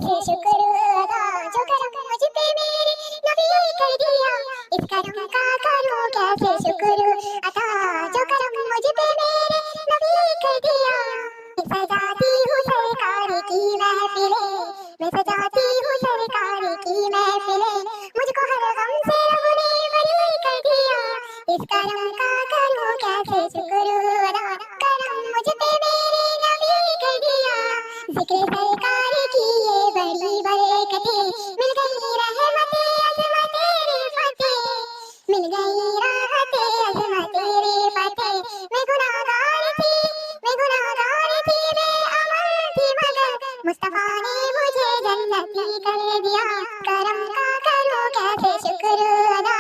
कैसे शुक्र अदा, जो करम मुझ पे मेरे नबी कर दिया, इस करम का करूं कैसे शुक्र अदा, जो करम मुझ पे मेरे नबी कर दिया। मैं सजाती हूँ सरकार की महफिले, मैं सजाती हूँ सरकार की महफिले, मुझको हर गम से रब ने बरी कर दिया, इस करम का करूं कैसे शुक्र अदा, करम मुझ पे मेरे नबी कर दिया। जिक्र सरकार की ये बड़ी बरकतें, मिल गई रहमतें अज़मतें रिफ़तें, मिल गई राहतें अज़मतें रिफ़तें। मैं गुनाहगार थी, मैं गुनाहगार थी, मैं अमल थी, मगर मुस्तफ़ा ने मुझे जन्नती कर दिया। करम का करूं कैसे शुक्र अदा,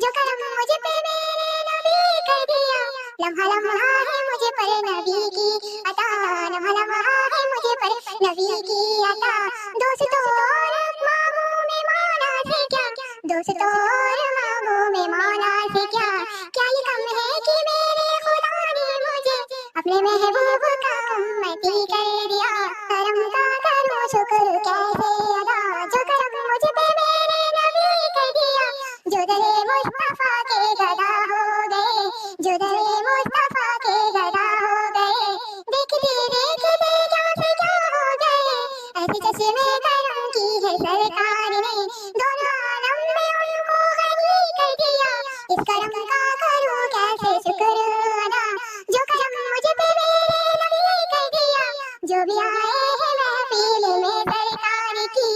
जो करम मुझ पे मेरे नबी कर दिया। लम्हा लम्हा है मुझे पर नबी की अता, लम्हा लम्हा है मुझे पर नबी की अता। दोस्तों और मामों में माना से क्या, दोस्तों और मामों में माना से क्या, क्या ये कम है कि मेरे खुदा ने मुझे अपने महबूब का उम्मती कर दिया। करम का करूं शुक्र कैसे अदा, जो करम मुझ पे मेरे नबी कर दिया। जो दरे मुस्तफा के गदा हो गए, जो दरे मुस्तफा के गदा हो गए, देखते देखते क्या से क्या हो गए, ऐसे चश्मे करम की है सरकार ने, दोनों आलम में उनको गनी कर दिया। इस करम का करूं कैसे शुक्र अदा, जो करम मुझ पे मेरे नबी कर दिया। जो भी आए हैं महफिल में सरकार की,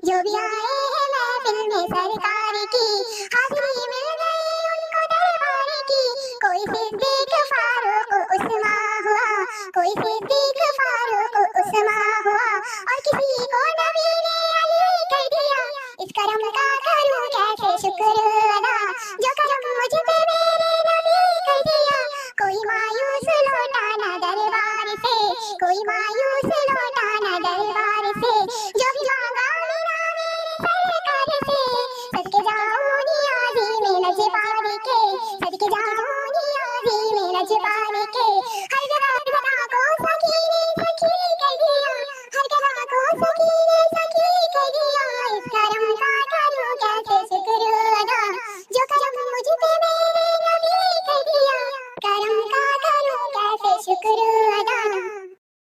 जो भी आए हैं महफिल में सरकार की, हाज़िरी मिल गई उनको दरबार की। कोई सिद्दीक फारूक उस्मान हुआ, कोई सिद्दीक फारूक उस्मान हुआ, और किसी को नबी ने अली कर दिया। इस करम का करूं कैसे शुक्र अदा, जो करम मुझ पे मेरे नबी कर दिया। कोई मायूस लौटा ना दरबार से, कोई मायूस लौटा ना दरबार से, जो भी मांगा मिला मेरे सरकार से। सदके जाऊं नियाज़ी में लजपाल के, सदके जाऊं नियाज़ी में लजपाल